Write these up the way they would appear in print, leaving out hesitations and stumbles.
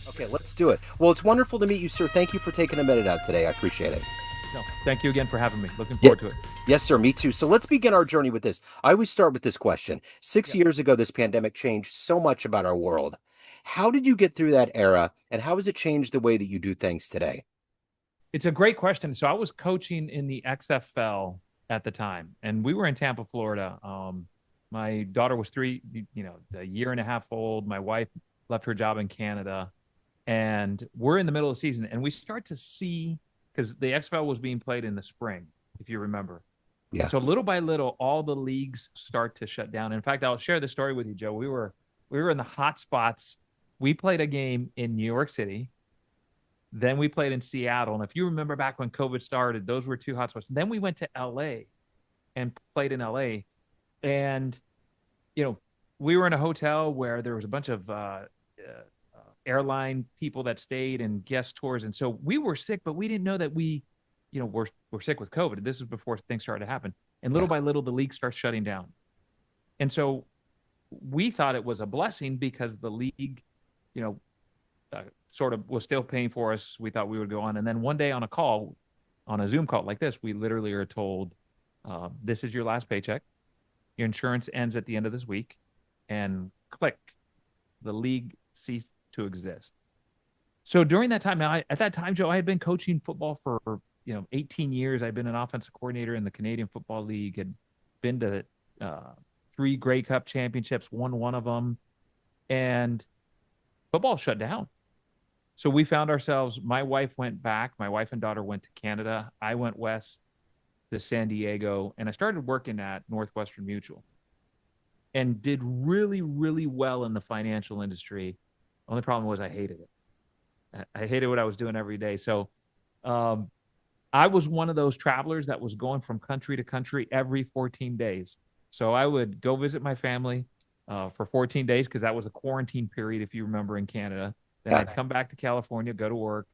Okay, let's do it. Well, it's wonderful to meet you, sir. Thank you for taking a minute out today. I appreciate it. No, thank you again for having me. Looking Yeah. forward to it. Yes, sir. Me too. So let's begin our journey with this. I always start with this question. Six Yeah. years ago, this pandemic changed so much about our world. How did you get through that era, and how has it changed the way that you do things today? It's a great question. So I was coaching in the XFL at the time, and we were in Tampa, Florida. My daughter was a year and a half old. My wife left her job in Canada, and we're in the middle of the season, and we start to see because the XFL was being played in the spring, if you remember. And Yeah. so little by little, all the leagues start to shut down. In fact, I'll share the story with you, Joe. We were in the hot spots. We played a game in New York City. Then we played in Seattle. And if you remember back when COVID started, those were two hotspots. Then we went to LA and played in LA. And, you know, we were in a hotel where there was a bunch of airline people that stayed and guest tours. And so we were sick, but we didn't know that we're sick with COVID. This was before things started to happen. And little Yeah. by little, the league starts shutting down. And so we thought it was a blessing because the league, you know, sort of was still paying for us. We thought we would go on. And then one day on a call, on a Zoom call like this, we literally are told, this is your last paycheck. Your insurance ends at the end of this week. And click, the league ceased to exist. So during that time, at that time, Joe, I had been coaching football for 18 years. I'd been an offensive coordinator in the Canadian Football League. Had been to three Grey Cup championships, won one of them, and football shut down. So we found ourselves. My wife went back. My wife and daughter went to Canada. I went west to San Diego, and I started working at Northwestern Mutual, and did really, really well in the financial industry. Only problem was I hated it. I hated what I was doing every day. So um, I was one of those travelers that was going from country to country every 14 days. So I would go visit my family for 14 days because that was a quarantine period, if you remember, in Canada. Then Yeah. I'd come back to California, go to work.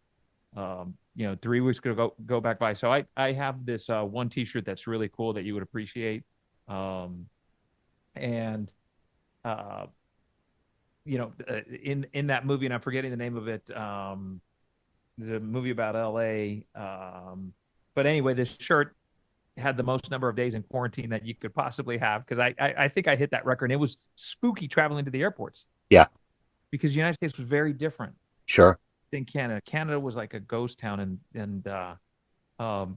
3 weeks to go back by. So I have this one T-shirt that's really cool that you would appreciate. Um, and uh, in that movie, and I'm forgetting the name of it. There's a movie about L.A. But anyway, this shirt had the most number of days in quarantine that you could possibly have because I think I hit that record. And it was spooky traveling to the airports Yeah. because the United States was very different Sure. than Canada. Canada was like a ghost town, and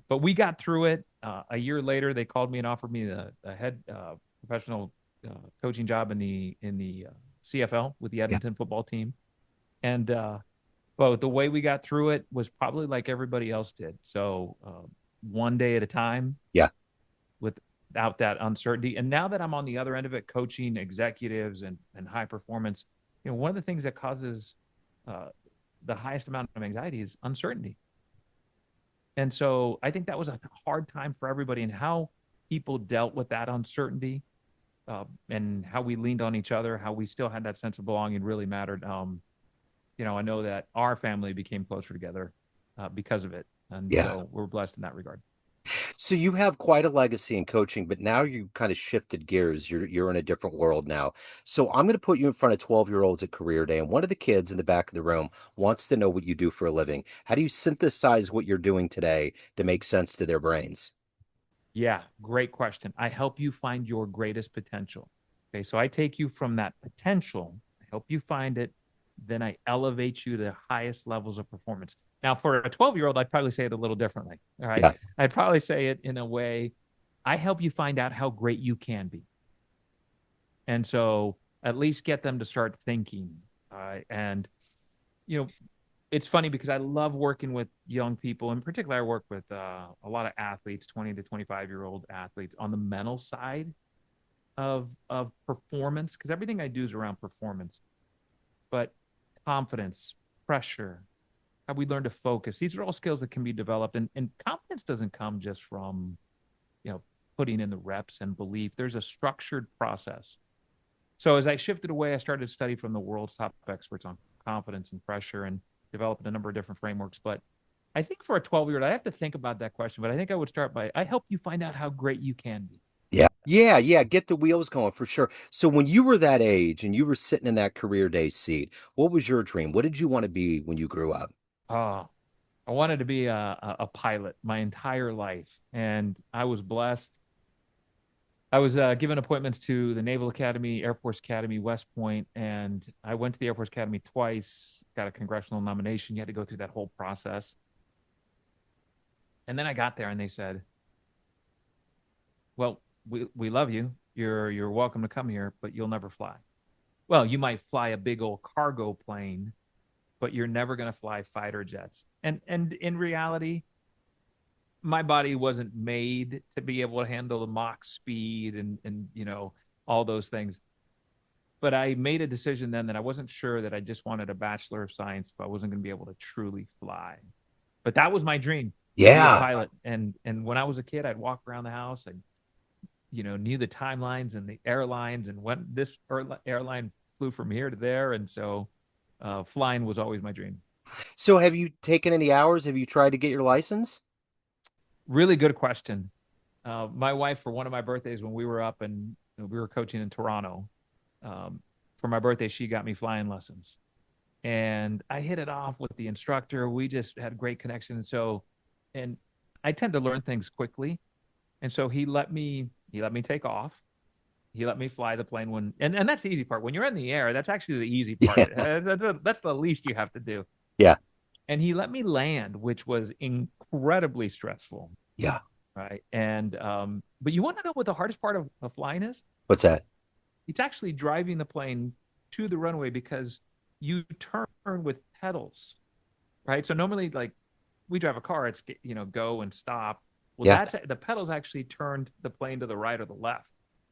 but we got through it. A year later, they called me and offered me the head professional coaching job in the CFL with the Yeah. Edmonton football team. And but the way we got through it was probably like everybody else did. So one day at a time, Yeah. without that uncertainty. And now that I'm on the other end of it, coaching executives and high performance, one of the things that causes uh, the highest amount of anxiety is uncertainty. And so I think that was a hard time for everybody, and how people dealt with that uncertainty, and how we leaned on each other, how we still had that sense of belonging really mattered. I know that our family became closer together because of it. And Yeah. so we're blessed in that regard. So you have quite a legacy in coaching, but now you kind of shifted gears. You're in a different world now. So I'm going to put you in front of 12-year-olds at career day, and one of the kids in the back of the room wants to know what you do for a living. How do you synthesize what you're doing today to make sense to their brains? Yeah, great question. I help you find your greatest potential. Okay, so I take you from that potential, I help you find it, then I elevate you to the highest levels of performance. Now, for a 12-year-old, I'd probably say it a little differently. All right. Yeah. I'd probably say it in a way, I help you find out how great you can be. And so at least get them to start thinking. And, you know, it's funny because I love working with young people. In particular, I work with a lot of athletes, 20 to 25-year-old athletes on the mental side of performance, because everything I do is around performance. But confidence, pressure, how we learn to focus, these are all skills that can be developed. And confidence doesn't come just from, putting in the reps and belief. There's a structured process. So as I shifted away, I started to study from the world's top experts on confidence and pressure, and developed a number of different frameworks. But I think for a 12-year-old, I have to think about that question. But I think I would start by, I help you find out how great you can be. Yeah. Yeah, yeah, get the wheels going for sure. So when you were that age and you were sitting in that career day seat, what was your dream? What did you want to be when you grew up? Oh, I wanted to be a pilot my entire life, and I was blessed. I was given appointments to the Naval Academy, Air Force Academy, West Point, and I went to the Air Force Academy twice, got a congressional nomination. You had to go through that whole process. And then I got there and they said, "Well, we love you. You're welcome to come here, but you'll never fly. Well, you might fly a big old cargo plane, but you're never going to fly fighter jets." And in reality, my body wasn't made to be able to handle the Mach speed and all those things. But I made a decision then that I wasn't sure that I just wanted a Bachelor of Science if I wasn't going to be able to truly fly. But that was my dream, to be a Yeah. pilot. And when I was a kid, I'd walk around the house and knew the timelines and the airlines and when this airline flew from here to there. And so flying was always my dream. So have you taken any hours? Have you tried to get your license? Really good question. My wife, for one of my birthdays when we were up and we were coaching in Toronto, um, for my birthday, she got me flying lessons. And I hit it off with the instructor. We just had great connection. And I tend to learn things quickly. And so he let me take off. He let me fly the plane and that's the easy part. When you're in the air, that's actually the easy part. Yeah. That's the least you have to do. Yeah. And he let me land, which was incredibly stressful. Yeah. Right. And but you want to know what the hardest part of flying is? What's that? It's actually driving the plane to the runway because you turn with pedals, right? So normally, like we drive a car, it's go and stop. Well, Yeah. that's the pedals actually turned the plane to the right or the left,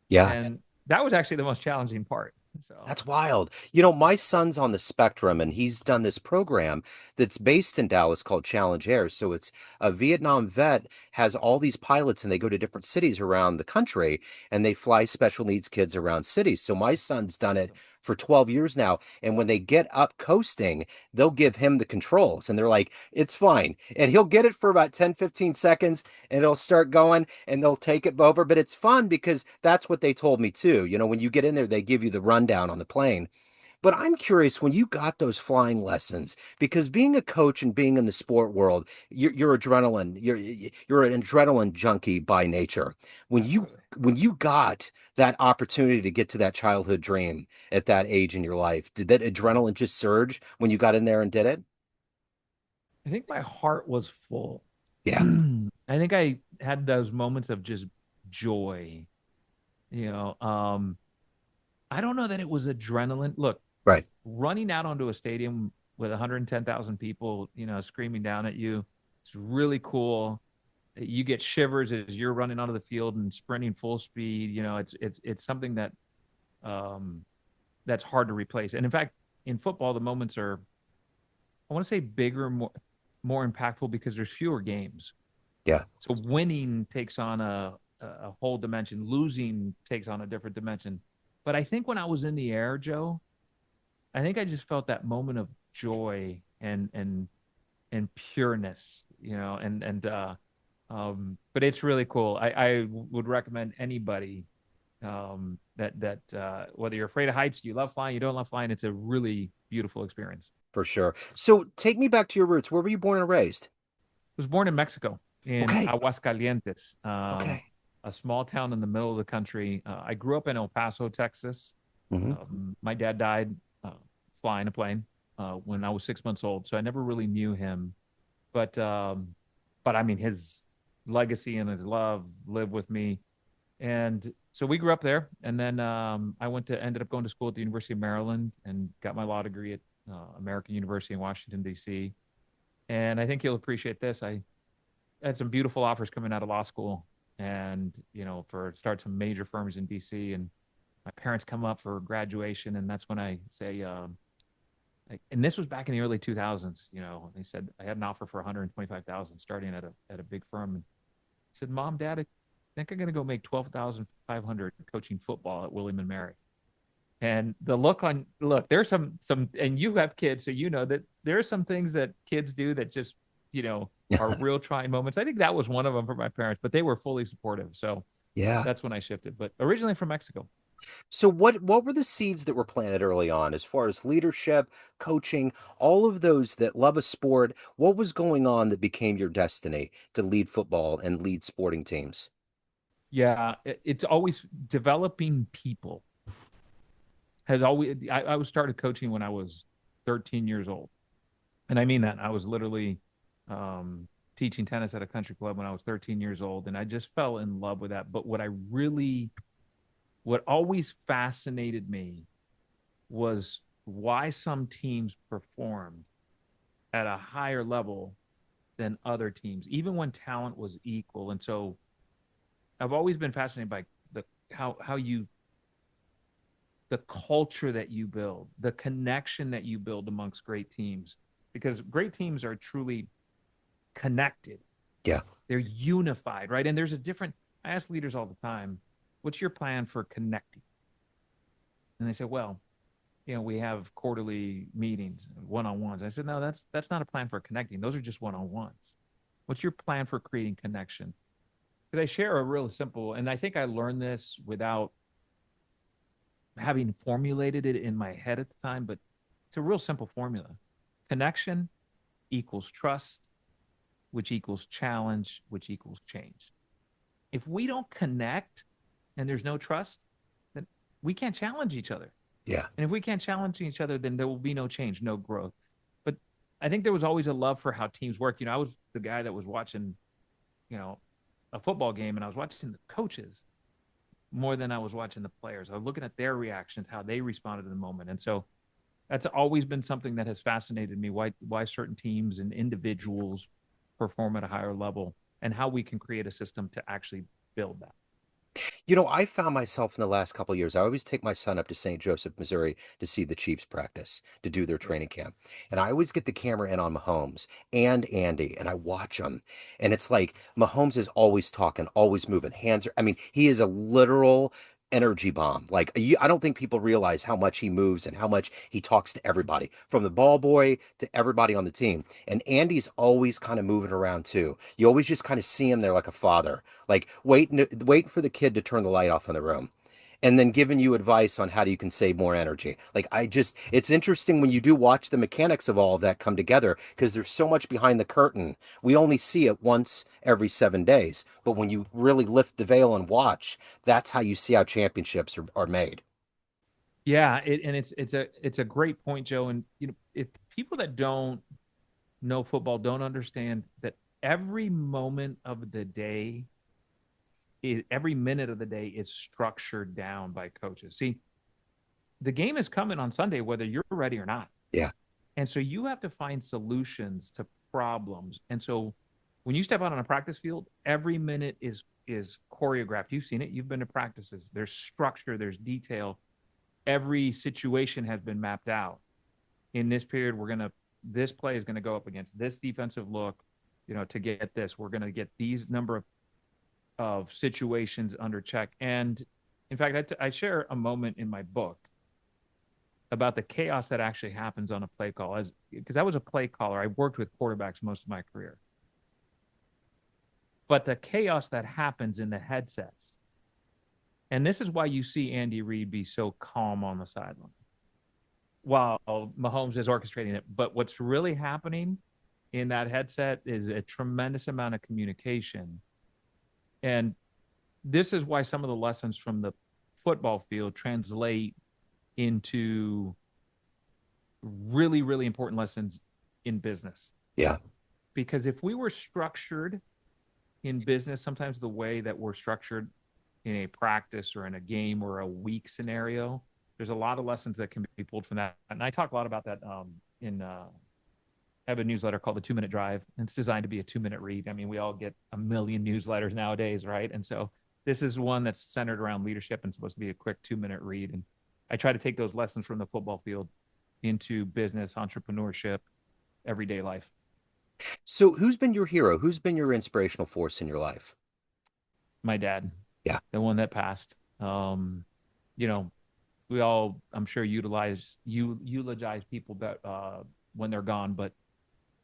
Yeah. and that was actually the most challenging part. So That's wild. My son's on the spectrum and he's done this program that's based in Dallas called Challenge Air. So it's a Vietnam vet has all these pilots and they go to different cities around the country and they fly special needs kids around cities. So my son's done it awesome. for 12 years now. And when they get up coasting, they'll give him the controls and they're like, it's fine. And he'll get it for about 10, 15 seconds and it'll start going and they'll take it over. But it's fun because that's what they told me too. When you get in there, they give you the rundown on the plane. But I'm curious when you got those flying lessons, because being a coach and being in the sport world, you're adrenaline, you're an adrenaline junkie by nature. When you Absolutely. when you got that opportunity to get to that childhood dream at that age in your life, did that adrenaline just surge when you got in there and did it? I think my heart was full. Yeah, I think I had those moments of just joy. You know, I don't know that it was adrenaline. Look, right. running out onto a stadium with 110,000 people, screaming down at you, it's really cool. You get shivers as you're running onto the field and sprinting full speed. It's something that um, that's hard to replace. And in fact, in football, the moments are, I want to say, bigger, more impactful because there's fewer games. Yeah, So winning takes on a whole dimension. Losing takes on a different dimension. But I think when I was in the air, Joe, I think I just felt that moment of joy and pureness, but it's really cool. I would recommend anybody that whether you're afraid of heights, you love flying, you don't love flying, it's a really beautiful experience. for sure. So take me back to your roots. Where were you born and raised? Was born in Mexico, in Okay. Aguascalientes, Okay. a small town in the middle of the country. I grew up in El Paso, Texas. Hmm. My dad died flying a plane when I was 6 months old, so I never really knew him. But I mean, his legacy and his love live with me. And so we grew up there, and then ended up going to school at the University of Maryland and got my law degree at American University in Washington D.C. And I think you'll appreciate this. I had some beautiful offers coming out of law school, and for start some major firms in D.C. And my parents come up for graduation, and that's when I say, and this was back in the early 2000s. They said I had an offer for 125,000 starting at a big firm. And I said, Mom, Dad, I think I'm going to go make 12,500 coaching football at William and Mary. And the look, there's and you have kids, so you know that there are some things that kids do that just are real trying moments. I think that was one of them for my parents, but they were fully supportive. So Yeah. That's when I shifted, but originally from Mexico. So what were the seeds that were planted early on as far as leadership, coaching, all of those that love a sport? What was going on that became your destiny to lead football and lead sporting teams? Yeah, it's always developing people has always, I was started coaching when I was 13 years old. And I mean that. I was literally um, teaching tennis at a country club when I was 13 years old. And I just fell in love with that. But what always fascinated me was why some teams performed at a higher level than other teams, even when talent was equal. And so I've always been fascinated by how you the culture that you build, the connection that you build amongst great teams, because great teams are truly connected. Yeah. They're unified, right? And there's a different, I ask leaders all the time, what's your plan for connecting? And they say, well, we have quarterly meetings, one-on-ones. I said, no, that's not a plan for connecting. Those are just one-on-ones. What's your plan for creating connection? Because I share a real simple, and I think I learned this without having formulated it in my head at the time, but it's a real simple formula. Connection equals trust, which equals challenge, which equals change. If we don't connect and there's no trust, then we can't challenge each other. Yeah. And if we can't challenge each other, then there will be no change, no growth. But I think there was always a love for how teams work. I was the guy that was watching, you know, a football game and I was watching the coaches more than I was watching the players. I was looking at their reactions, how they responded to the moment. And so that's always been something that has fascinated me, why certain teams and individuals perform at a higher level and how we can create a system to actually build that. I found myself in the last couple of years, I always take my son up to St. Joseph, Missouri to see the Chiefs practice, to do their Yeah. training camp. And I always get the camera in on Mahomes and Andy, and I watch them. And it's like Mahomes is always talking, always moving. I mean, he is a literal energy bomb. Like, I don't think people realize how much he moves and how much he talks to everybody, from the ball boy to everybody on the team. And Andy's always kind of moving around too. You always just kind of see him there like a father, like waiting for the kid to turn the light off in the room, and then giving you advice on how you can save more energy. Like, it's interesting when you do watch the mechanics of all of that come together, because there's so much behind the curtain. We only see it once every 7 days, but when you really lift the veil and watch, that's how you see how championships are made. Yeah, and it's a great point, Joe. And if people that don't know football don't understand that every moment of the day every minute of the day is structured down by coaches. See, the game is coming on Sunday, whether you're ready or not. Yeah. And so you have to find solutions to problems. And so when you step out on a practice field, every minute is choreographed. You've seen it. You've been to practices. There's structure, there's detail. Every situation has been mapped out. In this period, this play is gonna go up against this defensive look, to get this. We're gonna get these number of situations under check. And in fact, I share a moment in my book about the chaos that actually happens on a play call, as because I was a play caller. I worked with quarterbacks most of my career, but the chaos that happens in the headsets, and this is why you see Andy Reid be so calm on the sideline while Mahomes is orchestrating it. But what's really happening in that headset is a tremendous amount of communication. And this is why some of the lessons from the football field translate into really, really important lessons in business. Yeah. Because if we were structured in business, sometimes the way that we're structured in a practice or in a game or a week scenario, there's a lot of lessons that can be pulled from that. And I talk a lot about that in I have a newsletter called the 2 Minute Drive. And it's designed to be a 2 minute read. I mean, we all get a million newsletters nowadays, right? And so this is one that's centered around leadership and supposed to be a quick 2 minute read. And I try to take those lessons from the football field into business, entrepreneurship, everyday life. So who's been your hero? Who's been your inspirational force in your life? My dad, Yeah. the one that passed. You know, we all, I'm sure, eulogize people that when they're gone, but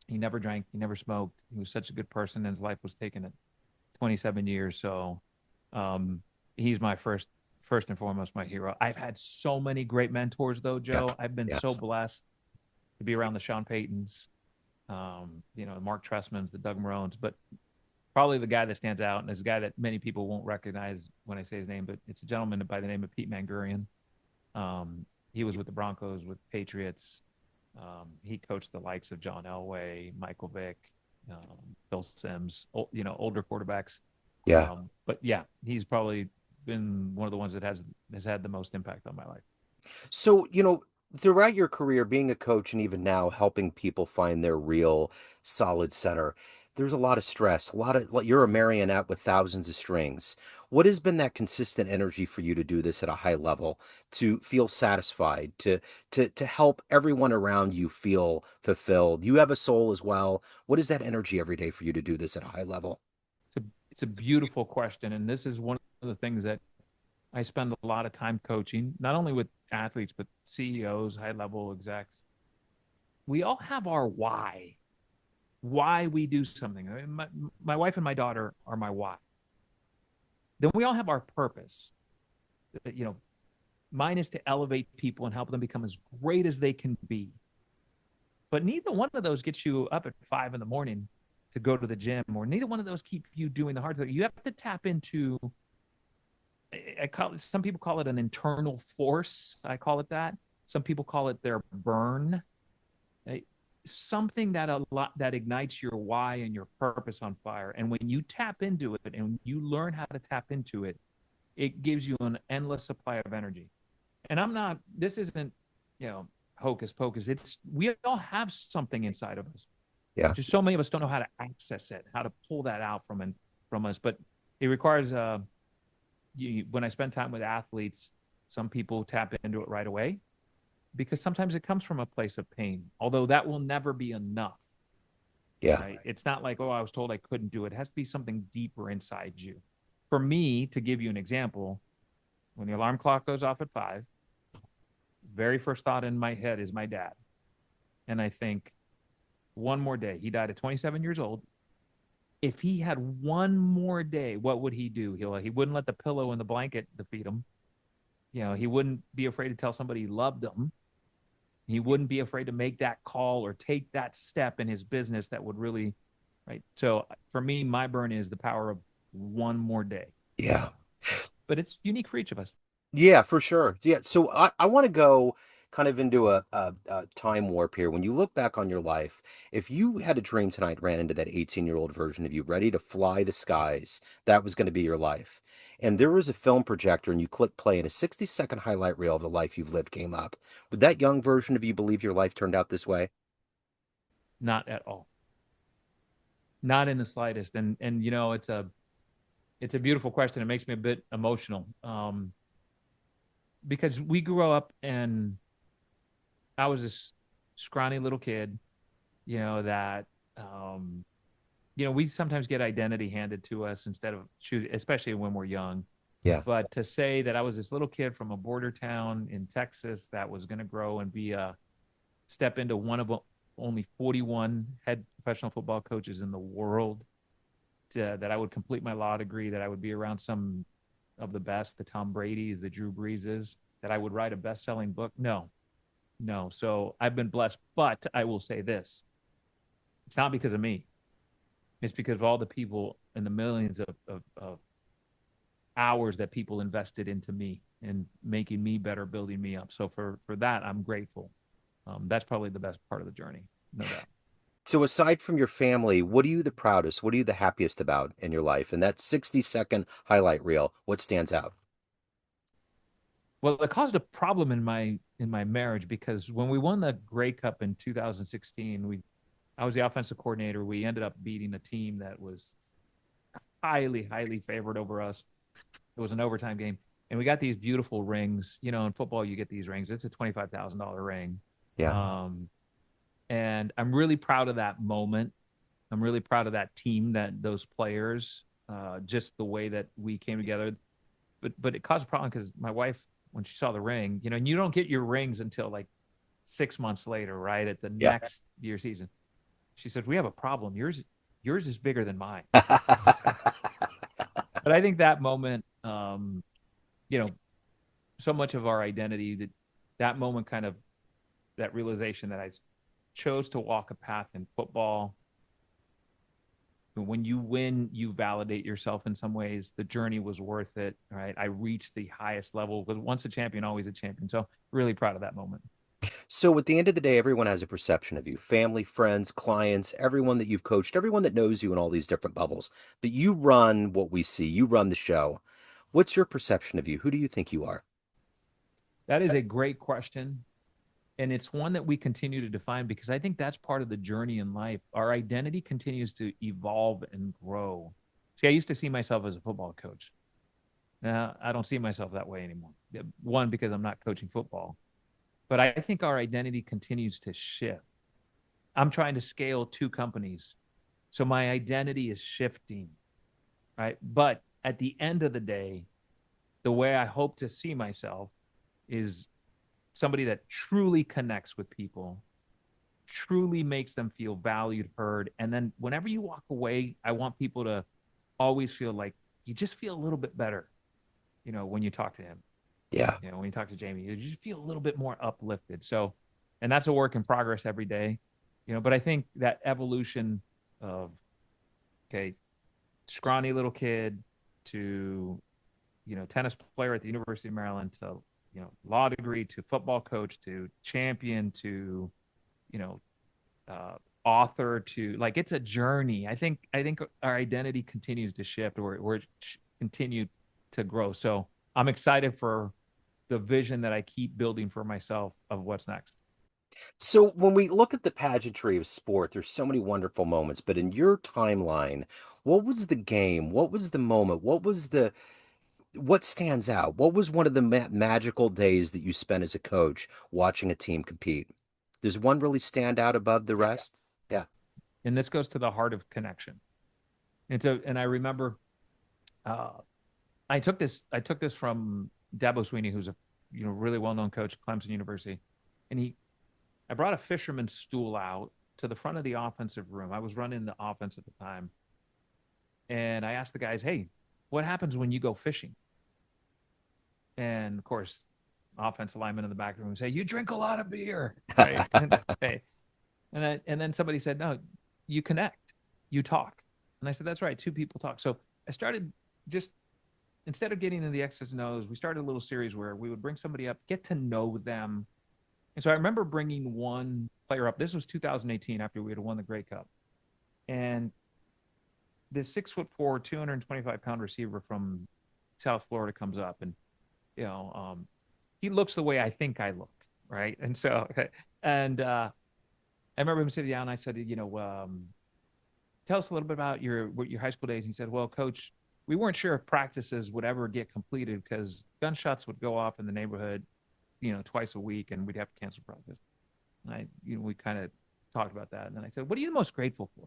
he never drank, he never smoked. He was such a good person, and his life was taken at 27 years. So He's my first and foremost my hero. I've had so many great mentors though, Yeah, Joe. I've been yeah, so blessed to be around the Sean Paytons, the Mark Trestmans, the Doug Marones, but probably the guy that stands out and is a guy that many people won't recognize when I say his name, but it's a gentleman by the name of Pete Mangurian. Um, he was with the Broncos, with Patriots. He coached the likes of John Elway, Michael Vick, Bill Sims, older quarterbacks. yeah. But yeah, he's probably been one of the ones that has had the most impact on my life. So, throughout your career, being a coach and even now helping people find their real solid center, there's a lot of stress, a lot of like you're a marionette with thousands of strings. What has been that consistent energy for you to do this at a high level, to feel satisfied, to help everyone around you feel fulfilled? You have a soul as well. What is that energy every day for you to do this at a high level? It's a beautiful question, and this is one of the things that I spend a lot of time coaching, not only with athletes but CEOs, high level execs. We all have our why we do something. I mean, my wife and my daughter are my why. Then we all have our purpose. You know, mine is to elevate people and help them become as great as they can be. But neither one of those gets you up at 5 in the morning to go to the gym, or neither one of those keep you doing the hard thing. You have to tap into, I call it, some people call it an internal force. I call it that. Some people call it their burn. Uh, Something that ignites your why and your purpose on fire. And when you tap into it and you learn how to tap into it, it gives you an endless supply of energy. And this isn't, hocus pocus. We all have something inside of us. Yeah, Just so many of us don't know how to access it, how to pull that out from us. But it requires, when I spend time with athletes, some people tap into it right away because sometimes it comes from a place of pain, although that will never be enough, yeah, right? It's not like, oh, I was told I couldn't do it. It has to be something deeper inside you. For me, to give you an example, when the alarm clock goes off at 5, very first thought in my head is my dad. And I think, one more day. He died at 27 years old. If he had one more day, what would he do? He wouldn't let the pillow and the blanket defeat him. He wouldn't be afraid to tell somebody he loved them. He wouldn't be afraid to make that call or take that step in his business that would really, right? So for me, my burn is the power of one more day. yeah. But it's unique for each of us. Yeah, for sure. Yeah. So I want to go kind of into a time warp here. When you look back on your life, if you had a dream tonight, ran into that 18-year-old version of you ready to fly the skies, that was going to be your life. And there was a film projector and you click play and a 60-second highlight reel of the life you've lived came up. Would that young version of you believe your life turned out this way? Not at all. Not in the slightest. And it's a beautiful question. It makes me a bit emotional. Because we grew up and I was this scrawny little kid, that we sometimes get identity handed to us instead of choose, especially when we're young. Yeah. But to say that I was this little kid from a border town in Texas that was going to grow and be a step into one of only 41 head professional football coaches in the world, that I would complete my law degree, that I would be around some of the best, the Tom Brady's, the Drew Breeses, that I would write a best-selling book. No, no. So I've been blessed, but I will say this: it's not because of me. It's because of all the people and the millions of hours that people invested into me and making me better, building me up. So for that, I'm grateful. That's probably the best part of the journey, no doubt. So aside from your family, what are you the proudest? What are you the happiest about in your life? And that 60-second highlight reel, what stands out? Well, it caused a problem in my marriage because when we won the Grey Cup in 2016, I was the offensive coordinator. We ended up beating a team that was highly, highly favored over us. It was an overtime game, and we got these beautiful rings. In football, you get these rings. It's a $25,000 ring, Yeah. um, and I'm really proud of that moment. I'm really proud of that team, that those players, just the way that we came together. But it caused a problem because my wife, when she saw the ring, and you don't get your rings until like 6 months later, right at the Yeah. next year season. She said, "We have a problem. Yours is bigger than mine." But I think that moment, you know, so much of our identity, that moment kind of, that realization that I chose to walk a path in football. When you win, you validate yourself in some ways. The journey was worth it, right? I reached the highest level. But once a champion, always a champion. So really proud of that moment. So at the end of the day, everyone has a perception of you, family, friends, clients, everyone that you've coached, everyone that knows you in all these different bubbles. But you run what we see, you run the show. What's your perception of you? Who do you think you are? That is a great question. And it's one that we continue to define because I think that's part of the journey in life. Our identity continues to evolve and grow. See, I used to see myself as a football coach. Now, I don't see myself that way anymore. One, because I'm not coaching football, but I think our identity continues to shift. I'm trying to scale two companies. So my identity is shifting, right? But at the end of the day, the way I hope to see myself is somebody that truly connects with people, truly makes them feel valued, heard. And then whenever you walk away, I want people to always feel like you just feel a little bit better, when you talk to him, Yeah. when you talk to Jamie, you just feel a little bit more uplifted. So, and that's a work in progress every day, but I think that evolution of, okay, scrawny little kid to, tennis player at the University of Maryland to, law degree to football coach to champion to, you know, author to, like, it's a journey. I think our identity continues to shift, or we're continue to grow. So I'm excited for the vision that I keep building for myself of what's next. So when we look at the pageantry of sport, there's so many wonderful moments, but in your timeline, what was the game? What was the moment? What stands out? What was one of the magical days that you spent as a coach watching a team compete? Does one really stand out above the Yes. rest? Yeah. And this goes to the heart of connection. And I remember, uh, I took this from Dabo Sweeney, who's a really well known coach at Clemson University, and I brought a fisherman's stool out to the front of the offensive room. I was running the offense at the time, and I asked the guys, "Hey, what happens when you go fishing?" And of course, offensive lineman in the back room say, "You drink a lot of beer, right?" And hey, and then somebody said, "No, you connect, you talk." And I said, "That's right, two people talk." So I started, just instead of getting into the X's and O's, we started a little series where we would bring somebody up, get to know them. And so I remember bringing one player up. This was 2018 after we had won the Grey Cup. And this 6'4", 225-pound receiver from South Florida comes up, and he looks the way I think I look, right? And so, and I remember him sitting down. And I said, tell us a little bit about your high school days. And he said, well, coach, we weren't sure if practices would ever get completed because gunshots would go off in the neighborhood, twice a week, and we'd have to cancel practice. And we kind of talked about that. And then I said, what are you most grateful for?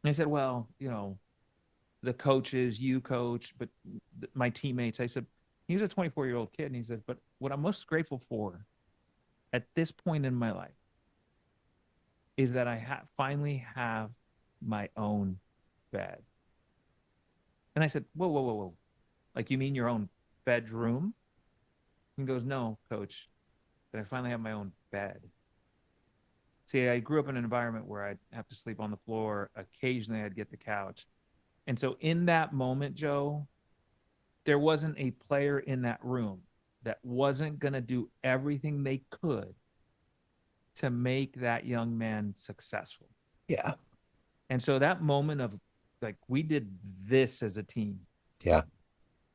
And I said, well, the coaches, you coach, but my teammates. I said, he was a 24-year-old kid. And he said, but what I'm most grateful for at this point in my life is that I finally have my own bed. And I said, whoa, whoa, whoa, whoa. Like, you mean your own bedroom? And he goes, no, coach, that I finally have my own bed. See, I grew up in an environment where I'd have to sleep on the floor. Occasionally, I'd get the couch. And so in that moment, Joe, there wasn't a player in that room that wasn't going to do everything they could to make that young man successful. Yeah. And so that moment of, like, we did this as a team. Yeah.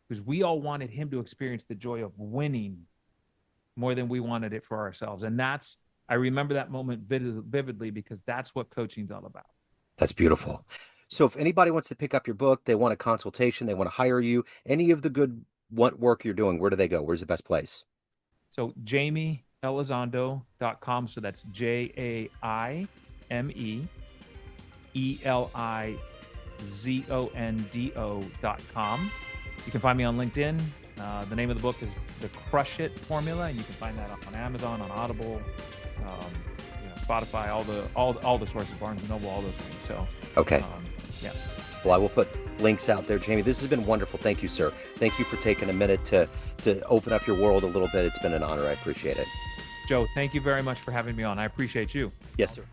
Because we all wanted him to experience the joy of winning more than we wanted it for ourselves. And I remember that moment vividly because that's what coaching's all about. That's beautiful. So if anybody wants to pick up your book, they want a consultation, they want to hire you, any of the good what work you're doing, where do they go? Where's the best place? So JaimeElizondo.com. So that's JaimeElizondo.com. You can find me on LinkedIn. The name of the book is The Crush It Formula, and you can find that on Amazon, on Audible, Spotify, all the sources, Barnes and Noble, all those things. So Okay. yeah. Well, I will put links out there. Jaime, this has been wonderful. Thank you, sir. Thank you for taking a minute to open up your world a little bit. It's been an honor. I appreciate it. Joe, thank you very much for having me on. I appreciate you. Yes, sir.